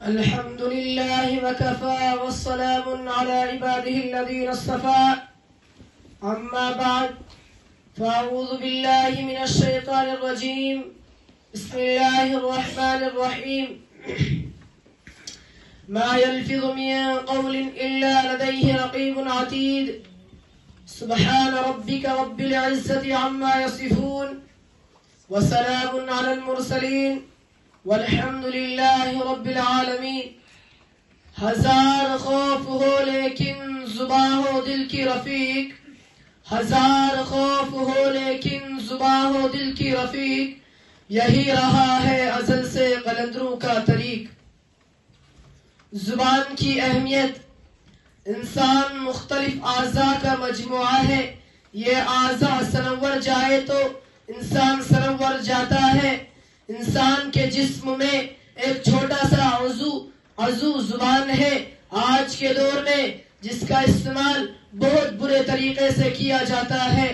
الحمد لله وكفى والسلام على عباده الذين اصطفى أما بعد فأعوذ بالله من الشيطان الرجيم بسم الله الرحمن الرحيم ما يلفظ من قول إلا لديه رقيب عتيد سبحان ربك رب العزة عما يصفون وسلام على المرسلين والحمد للہ رب العالمین۔ ہزار خوف ہو لیکن زباں ہو دل کی رفیق، ہزار خوف ہو لیکن زباں ہو دل کی رفیق، یہی رہا ہے ازل سے قلندروں کا طریق۔ زبان کی اہمیت، انسان مختلف اعضاء کا مجموعہ ہے، یہ اعضاء سنور جائے تو انسان سنور جاتا ہے۔ انسان کے جسم میں ایک چھوٹا سا عضو زبان ہے، آج کے دور میں جس کا استعمال بہت برے طریقے سے کیا جاتا ہے۔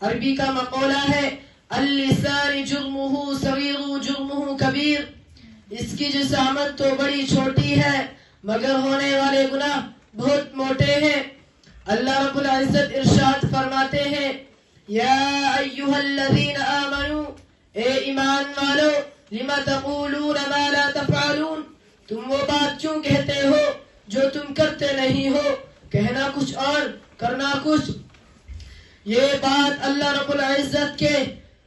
عربی کا مقولہ ہے اللسان جرمہ صغیر جرمہ کبیر، اس کی جسامت تو بڑی چھوٹی ہے مگر ہونے والے گناہ بہت موٹے ہیں۔ اللہ رب العزت ارشاد فرماتے ہیں یا ایھا الذین آمنوا، اے ایمان والو، لما تقولون ما لا تفعلون، تم وہ بات کیوں کہتے ہو جو تم کرتے نہیں ہو، کہنا کچھ اور کرنا کچھ۔ یہ بات اللہ رب العزت کے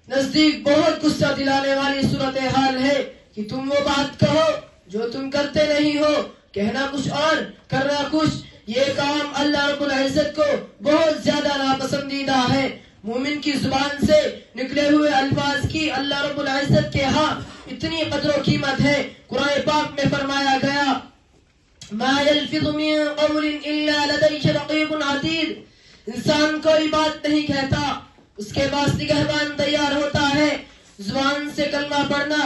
نزدیک بہت غصہ دلانے والی صورتحال ہے کہ تم وہ بات کہو جو تم کرتے نہیں ہو، کہنا کچھ اور کرنا کچھ۔ یہ کام اللہ رب العزت کو بہت زیادہ ناپسندیدہ ہے۔ مومن کی زبان سے نکلے ہوئے الفاظ کی اللہ رب العزت کے ہاں اتنی قدر و قیمت ہے۔ قرآن پاک میں فرمایا گیا ما يلفظ من قول الا لديه رقیب عتید، انسان کوئی بات نہیں کہتا اس کے پاس نگہبان تیار ہوتا ہے۔ زبان سے کلمہ پڑھنا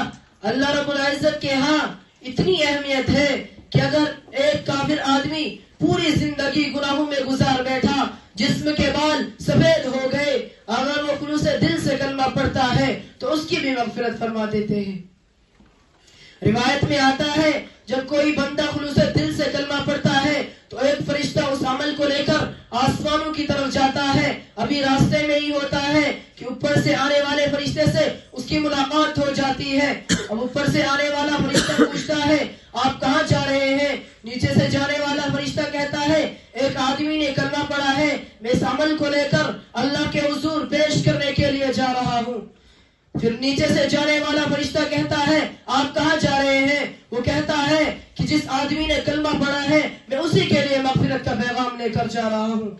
اللہ رب العزت کے ہاں اتنی اہمیت ہے کہ اگر ایک کافر آدمی پوری زندگی گناہوں میں گزار بیٹھا، جسم کے بال سفید ہو گئے، اگر وہ خلوص دل سے کلمہ پڑھتا ہے تو اس کی بھی مغفرت فرما دیتے ہیں۔ روایت میں آتا ہے جب کوئی بندہ خلوص دل سے کلمہ پڑھتا ہے تو ایک فرشتہ اس عمل کو لے کر آسمانوں کی طرف جاتا ہے، ابھی راستے میں ہی ہوتا ہے کہ اوپر سے آنے والے فرشتے سے اس کی ملاقات ہو جاتی ہے۔ اب اوپر سے آنے والا فرشتہ پوچھتا ہے آپ کہاں جا رہے ہیں؟ نیچے سے جانے والا فرشتہ کہتا ہے ایک آدمی نے کلمہ پڑھا ہے، میں اس عمل کو لے کر اللہ کے حضور پیش کرنے کے لیے جا رہا ہوں۔ پھر نیچے سے جانے والا فرشتہ کہتا ہے آپ کہاں جا رہے ہیں؟ وہ کہتا ہے کہ جس آدمی نے کلمہ پڑھا ہے میں اسی کے لیے مغفرت کا پیغام لے کر جا رہا ہوں۔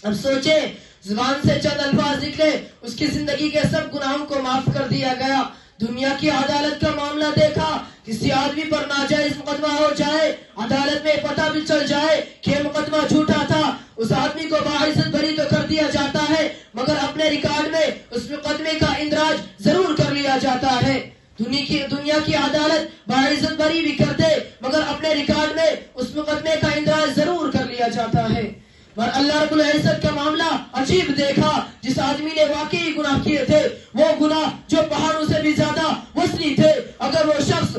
اب سوچے زبان سے چند الفاظ نکلے، اس کی زندگی کے سب گناہوں کو معاف کر دیا گیا۔ دنیا کی عدالت کا معاملہ دیکھا، کسی آدمی پر ناجائز مقدمہ ہو جائے، عدالت میں پتہ بھی چل جائے کہ یہ مقدمہ جھوٹا تھا، اس آدمی کو باعزت بری تو کر دیا جاتا ہے مگر اپنے ریکارڈ میں اس مقدمے کا اندراج ضرور کر لیا جاتا ہے۔ دنیا کی عدالت باعزت بری بھی کر دے مگر اپنے ریکارڈ میں اس مقدمے کا اندراج ضرور کر لیا جاتا ہے۔ اور اللہ رب العزت کا معاملہ عجیب دیکھا، جس آدمی نے واقعی گناہ کیے تھے، وہ گناہ جو پہاڑوں سے بھی زیادہ وزنی تھے، اگر وہ شخص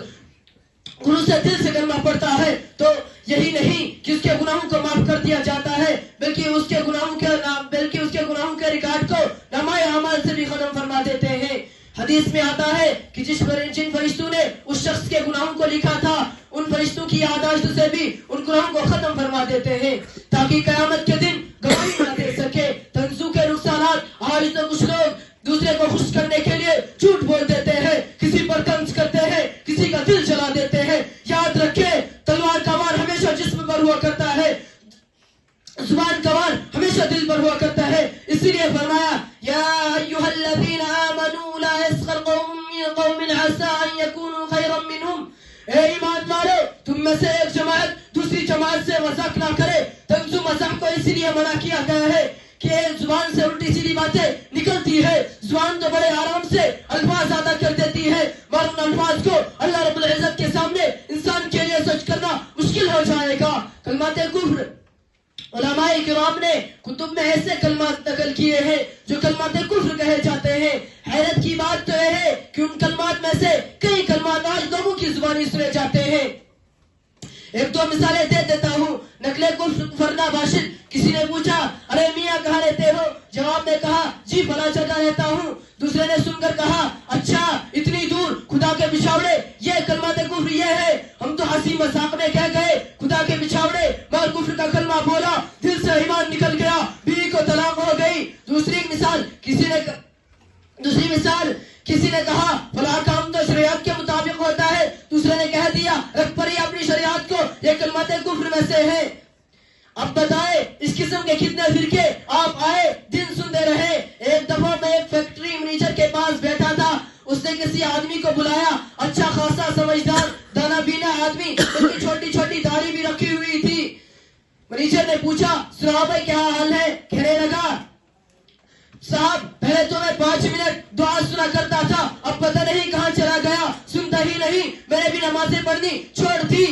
خلوص دل سے کلمہ پڑھتا ہے تو یہی نہیں کہ اس کے گناہوں کو معاف کر دیا جاتا ہے بلکہ اس کے گناہوں کے ریکارڈ کو نامۂ اعمال سے بھی ختم فرما دیتے ہیں۔ حدیث میں آتا ہے کہ جن فرشتوں نے اس شخص کے گناہوں کو لکھا تھا ان فرشتوں کی یادداشت سے بھی ان گناہوں کو ختم فرما دیتے ہیں تاکہ قیامت کے دن گواہی نہ دے سکے۔ تنزو کے نقصانات، آج تو کچھ لوگ دوسرے کو خوش کرنے کے لیے جھوٹ بول دیتے ہیں، کسی پر طنز کرتے ہیں، کسی کا دل جلا دیتے ہیں۔ یاد رکھے تلوار کا وار ہمیشہ جسم پر ہوا کرتا ہے، زبان کا وار ہمیشہ دل پر ہوا کرتا ہے۔ اسی لیے فرمایا یا ایھا الذین آمنوا لا یسخر قوم من قوم عسى ان یکونوا خیرا منهم، اے ایمان والو تم میں سے ایک جماعت دوسری جماعت سے مذاق نہ کرے۔ تنزو مذاق کو اسی لیے منع کیا گیا ہے کہ زبان سے الٹی سیدھی باتیں نکلتی ہے، زبان تو بڑے آرام سے الفاظ ادا کر دیتی ہے مگر ان الفاظ کو اللہ رب العزت کے سامنے انسان کے لیے سچ کرنا مشکل ہو جائے گا۔ کلمات کفر، علماء کرام نے کتب میں ایسے کلمات نقل کیے ہیں جو کلمات کفر کہے جاتے ہیں۔ حیرت کی بات تو یہ ہے کہ ان کلمات میں سے کئی کلمات آج لوگوں کی زبانی سنے جاتے ہیں۔ ایک دو مثالیں دے دیتا ہوں. نقل کفر فرنا باشد. کسی نے پوچھا ارے میاں کہاں رہتے ہو؟ جواب میں کہا جی فلاں جگہ رہتا ہوں. دوسرے نے سن کر کہا اچھا اتنی دور خدا کے بچھاوڑے. یہ کلمہ کفر یہ ہے. ہم تو ہنسی مذاق میں کہہ گئے خدا کے بچھاوڑے، مگر کفر کا کلمہ بولا، دل سے ایمان نکل گیا، بیوی کو طلاق ہو گئی. دوسری مثال کسی نے کہا فلاں کام تو شریعت کے مطابق ہوتا ہے. دوسرے نے کہہ دیا رکھ پڑی اپنی شریعت کو، یہ کلمہ کفر میں سے ہے. اب بتائے اس قسم کے کتنے فرقے آپ آئے دن سنتے رہے. ایک دفعہ میں ایک فیکٹری منیجر کے پاس بیٹھا تھا. اس نے کسی آدمی کو بلایا، اچھا خاصا سمجھدار دانا بینا آدمی، اس کی چھوٹی چھوٹی داڑھی بھی رکھی ہوئی تھی. منیجر نے پوچھا سناؤ بھائی کیا حال ہے؟ کہنے لگا صاحب پہلے تو میں 5 منٹ دعا سنا کرتا تھا، اب پتہ نہیں کہاں چلا گیا، سنتا ہی نہیں. میں نے بھی نمازیں پڑھنی چھوڑ دی.